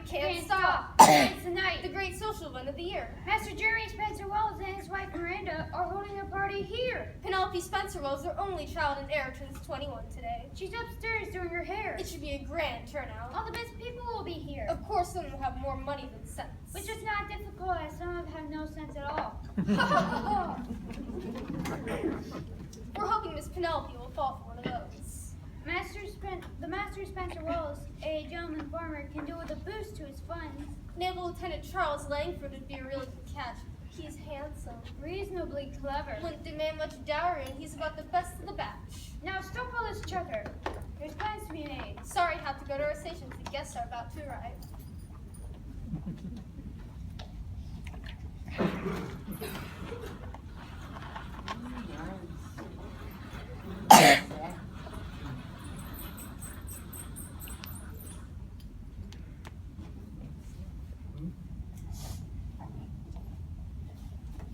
can't stop. It's tonight, the great social event of the year. Master Jeremy Spencer Wells and his wife Miranda are holding a party here. Penelope Spencer Wells, their only child and heir, turns 21 today. She's upstairs doing her hair. It should be a grand turnout. All the best people will be here. Of course, some will have more money than sense. Which is not difficult, as some have no sense at all. We're hoping Miss Penelope will fall for one of those. The Master Spencer Wells, a gentleman farmer, can do with a boost to his funds. Naval Lieutenant Charles Langford would be a really good catch. He's handsome, Reasonably clever. wouldn't demand much dowry, and he's about the best of the batch. Now stop all this chatter. There's plans to be made. Sorry, have to go to our station. The guests are about to arrive.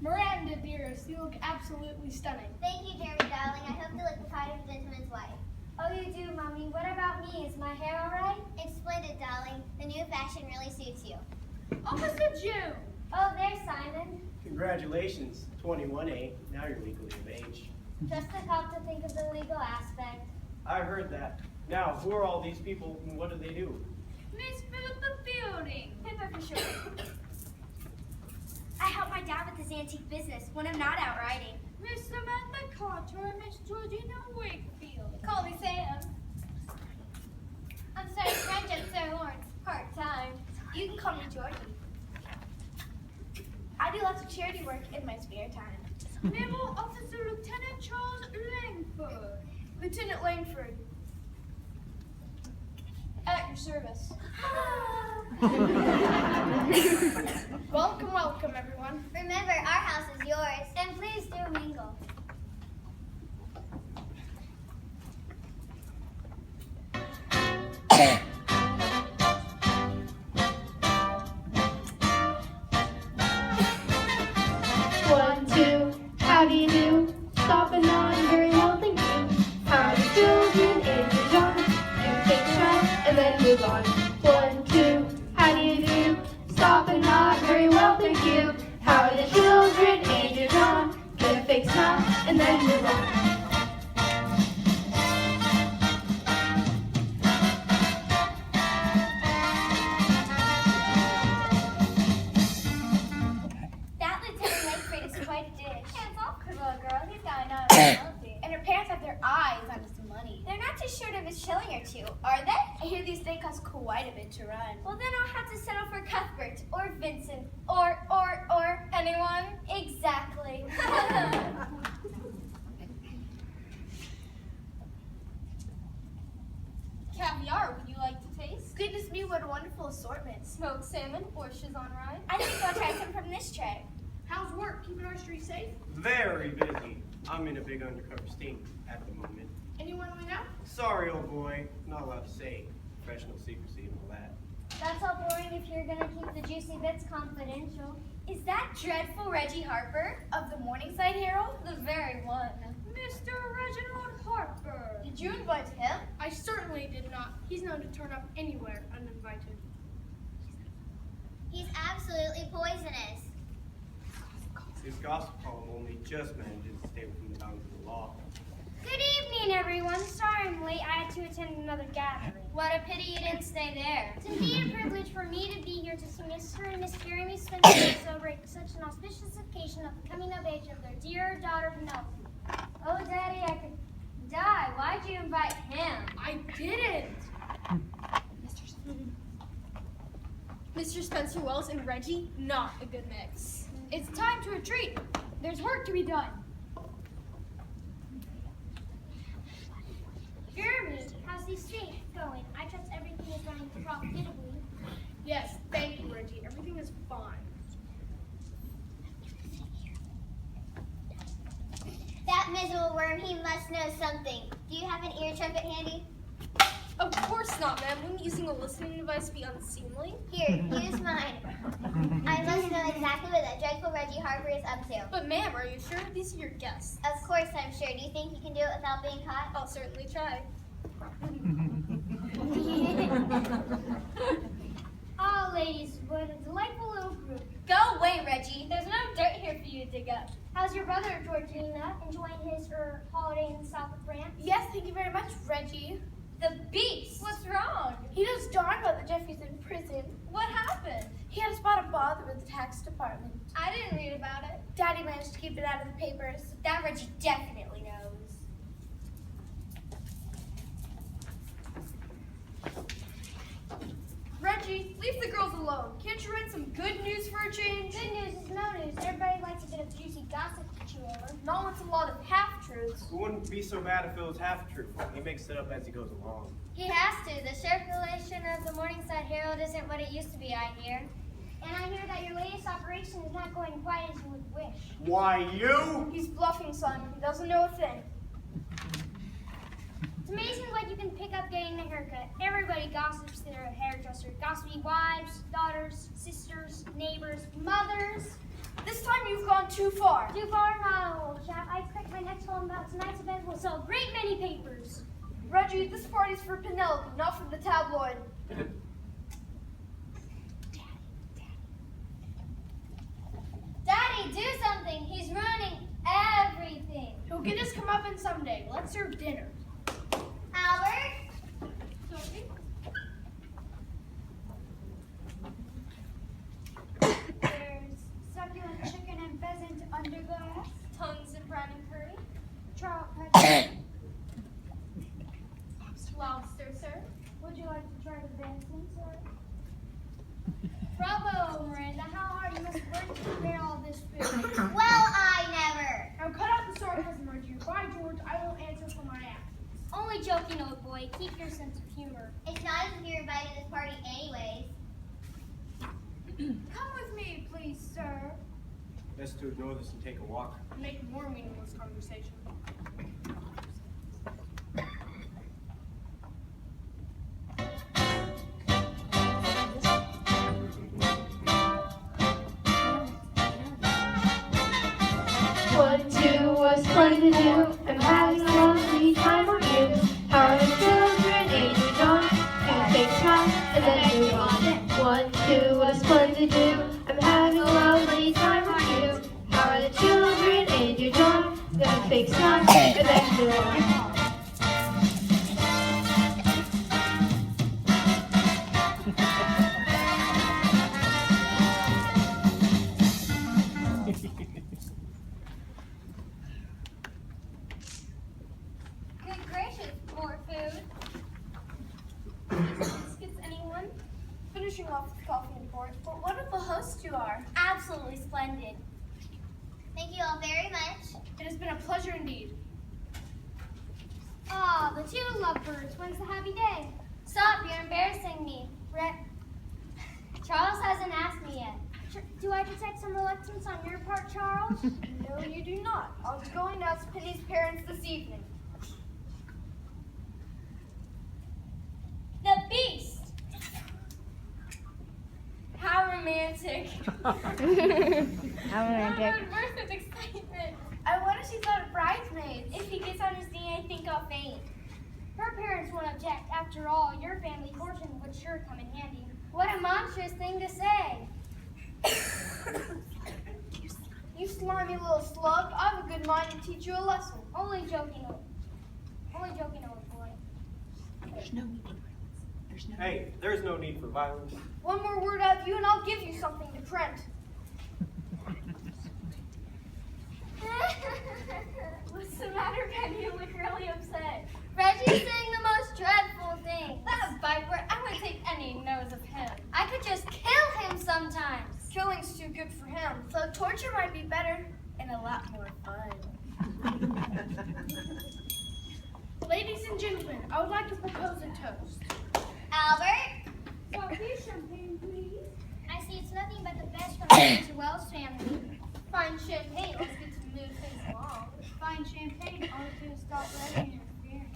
Miranda, dearest, you look absolutely stunning. Thank you, Jeremy, darling. I hope to look the part of a gentleman's wife. Oh, you do, Mommy. What about me? Is my hair all right? It's splendid, darling. The new fashion really suits you. Officer June! Oh, there's Simon. Congratulations, 21A. Now you're legally of age. Just a cop to think of the legal aspect. I heard that. Now, who are all these people and what do they do? Miss Philippa Fielding. Pippa for short. I help my dad with his antique business when I'm not out riding. Miss Samantha Carter and Miss Georgina Wakefield. Call me Sam. I'm studying French at Sir Lawrence, part-time. You can call me Georgie. I do lots of charity work in my spare time. Naval Officer Lieutenant Charles Langford. Lieutenant Langford. At your service. Welcome, welcome, everyone. Remember, our house is yours. And please do mingle. One, two, how do you do? Stop and nod, very well, thank you. How do children ages young? Do take a smile and then move on. One, two, how do you do? Stop and nod, very well, thank you. How are the children ages young? Give a fake smile and then move on. That Lieutenant Langford is quite a dish. Hands off, little girl. He's got enough personality. And her parents have their eyes on his money. They're not too short of a shilling or two, are they? I hear these things cost quite a bit to run. Well, then I'll have to settle for Cuthbert or Vincent or Anyone? exactly. Caviar, would you like to taste? Goodness me, what a wonderful assortment. Smoked salmon or on rye? I think I'll try some from this tray. How's work? Keeping our street safe? Very busy. I'm in a big undercover sting at the moment. Anyone we know? Sorry, old boy. Not allowed to say. Professional secrecy and all that. That's all boring if you're gonna keep the juicy bits confidential. Is that dreadful Reggie Harper of the Morningside Herald? The very one. Mr. Reginald Harper. Did you invite him? I certainly did not. He's known to turn up anywhere uninvited. He's absolutely poisonous. His gossip column only just manages to stay within the bounds of the law. Good evening, everyone. Sorry I'm late. I had to attend another gathering. What a pity you didn't stay there. It's indeed a privilege for me to be here to see Mr. and Miss Jeremy Spencer celebrate such an auspicious occasion of the coming of age of their dear daughter Penelope. Oh, Daddy, I could die. Why'd you invite him? I didn't! Mr. Spencer Wells and Reggie, not a good mix. It's time to retreat. There's work to be done. Jeremy, how's the estate going? I trust everything is running profitably. Yes, thank you, Reggie. Everything is fine. That miserable worm, he must know something. Do you have an ear trumpet handy? Of course not, ma'am. Wouldn't using a listening device be unseemly? Here, use mine. I must know exactly what that dreadful Reggie Harper is up to. But ma'am, are you sure? These are your guests. Of course I'm sure. Do you think you can do it without being caught? I'll certainly try. Oh, to dig up. How's your brother, Georgina, enjoying his holiday in the south of France? Yes, thank you very much, Reggie. The beast! What's wrong? He knows darn well that Jeffrey's in prison. What happened? He had a spot of bother with the tax department. I didn't read about it. Daddy managed to keep it out of the papers. That Reggie definitely knows. Reggie, leave the girls alone. Can't you write some good news for a change? Good news is no news. Everybody likes a bit of juicy gossip to chew over. Not with a lot of half-truths. It wouldn't be so bad if it was half true. He makes it up as he goes along. He has to. The circulation of the Morningside Herald isn't what it used to be, I hear. And I hear that your latest operation is not going quite as you would wish. Why, you? He's bluffing, son. He doesn't know a thing. It's amazing what you can pick up getting a haircut. Everybody gossips to their hairdresser. Gossipy wives, daughters, sisters, neighbors, mothers. This time you've gone too far. Too far not, old chap. I expect my next poem about tonight's event will sell a great many papers. Reggie, this party's for Penelope, not for the tabloid. Daddy, do something. He's ruining everything. He'll get his comeuppance someday. Let's serve dinner. Albert? There's succulent chicken and pheasant under glass. Tongues and brown and curry. Charles, Lobster, sir. would you like to try the venison, sir? Bravo, Miranda. How hard you must work to prepare all this food. Well, I never. Now cut out the sarcasm, Reggie. By George, I won't answer for my actions. Only joking, old boy. Keep your sense of humor. It's not as if you're invited to this party anyways. Come with me, please, sir. Best to ignore this and take a walk. Make more meaningless conversation. One, two was fun to do. I'm having a lovely time with you. How are the children? Ages on. Do fake smile and then move on. One, two was fun to do. I'm having a lovely time with you. How are the children? Ages on. Do fake smile and then move on. Good gracious, more food. Biscuits, anyone? Finishing off with coffee and pork. But what a host you are. Absolutely splendid. Thank you all very much. It has been a pleasure indeed. Ah, the two lovebirds. When's the happy day? Stop, you're embarrassing me. Charles hasn't asked me yet. Do I detect some reluctance on your part, Charles? No, you do not. I'll be going to ask Penny's parents this evening. The beast! How romantic. How romantic. Burst of excitement. I wonder if she's got a bridesmaid. If he gets on his knee, I think I'll faint. Her parents won't object. After all, your family fortune would sure come in handy. What a monstrous thing to say. You slimy little slug. I have a good mind to teach you a lesson. Only joking, old boy. Hey, there's no need for violence. One more word out of you and I'll give you something to print. What's the matter, Penny? You look really upset. Reggie's saying the most dreadful thing. That viper, I would take any nose of him. I could just kill him sometimes. Killing's too good for him, so torture might be better and a lot more fun. Ladies and gentlemen, I would like to propose a toast. Albert? Coffee, champagne, please. I see it's nothing but the best from Mr. Wells' family. Fine champagne, let's get to move things along. Fine champagne, all to stop letting interfere.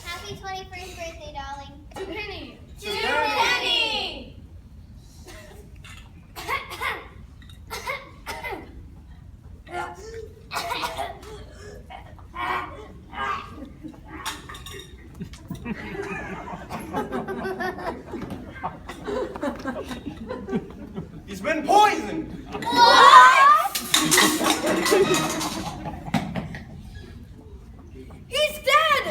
Happy 21st birthday, darling. To Penny. To Penny! been poisoned. What? He's dead!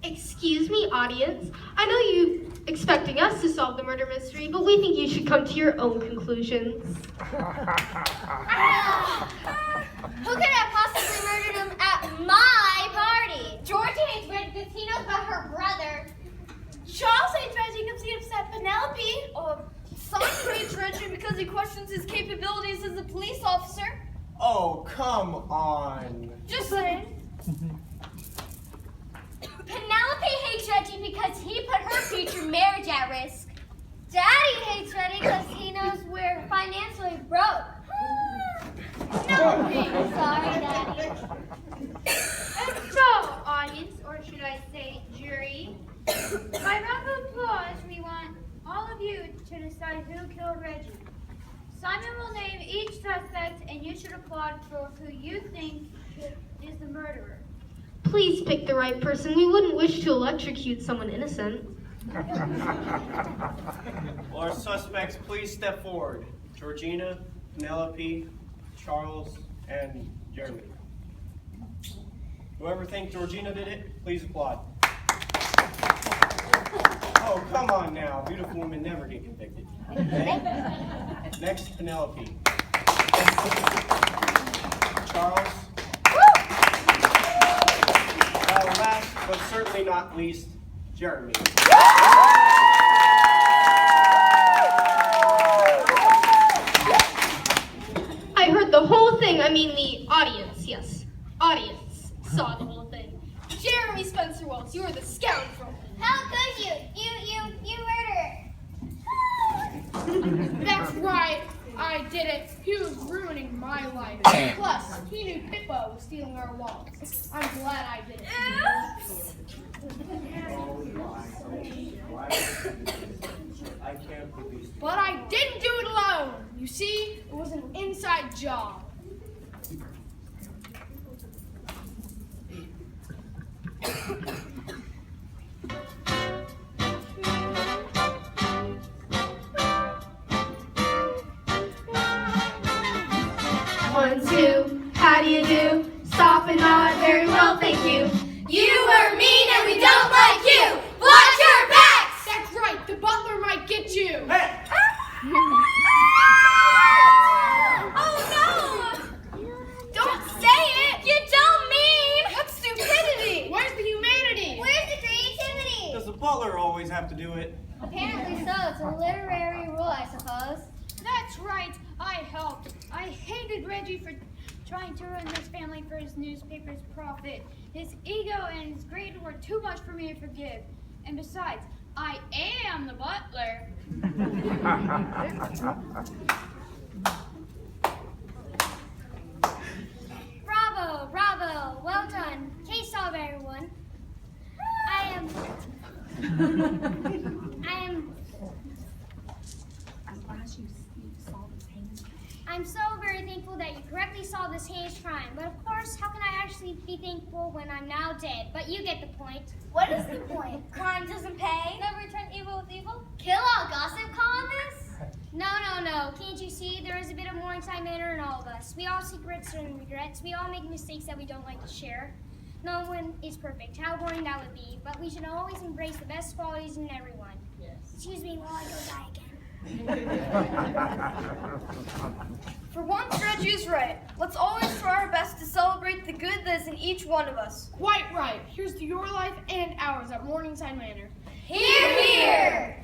Excuse me, audience. I know you expecting us to solve the murder mystery, but we think you should come to your own conclusions. Who could have possibly murdered him at my party? Georgie hates Red because he knows about her brother. Charles hates Reggie because he upset Penelope. Simon hates Reggie because he questions his capabilities as a police officer. Oh, come on. Just saying. Penelope hates Reggie because he put her future marriage at risk. Daddy hates Reggie because he knows we're financially broke. No, sorry, Daddy. And so, audience, or should I say jury, by round of applause, we want all of you to decide who killed Reggie. Simon will name each suspect, and you should applaud for who you think is the murderer. Please pick the right person. We wouldn't wish to electrocute someone innocent. Will our suspects please step forward? Georgina, Penelope, Charles, and Jeremy. Whoever thinks Georgina did it, please applaud. Oh, come on now. Beautiful women never get convicted. Okay? Next, Penelope. Charles. Last, but certainly not least, Jeremy. I heard the whole thing. I mean, the audience, yes. Audience saw the whole thing. Jeremy Spencer Wells, you are the scoundrel. How could you? You murderer. That's right. I did it. He was ruining my life. Plus, he knew Pippa was stealing our wallets. I'm glad I did it. I can't believe it. But I didn't do it alone. You see, it was an inside job. One, two, how do you do? Stop and nod, very well, thank you. You were mean and we don't like you. Watch your backs! That's right. The butler might get you. Hey! Oh no! Don't say it! You don't mean! What stupidity! Where's the humanity? Where's the creativity? Does the butler always have to do it? Apparently so. It's a literary rule, I suppose. That's right, I helped. I hated Reggie for trying to ruin this family for his newspaper's profit. His ego and his greed were too much for me to forgive. And besides, I am the butler. Bravo, bravo. Well done. Case solved, everyone. I'm so very thankful that you correctly solved this heinous crime. But of course, how can I actually be thankful when I'm now dead? But you get the point. What is the point? Crime doesn't pay? Never return evil with evil? Kill all gossip columnists? No. Can't you see? There is a bit of Morningside Manor in all of us. We all secrets and regrets. We all make mistakes that we don't like to share. No one is perfect. How boring that would be. But we should always embrace the best qualities in everyone. Yes. Excuse me while I go die again. For once, Reggie is right. Let's always try our best to celebrate the good that is in each one of us. Quite right. Here's to your life and ours at Morningside Manor. Hear, hear!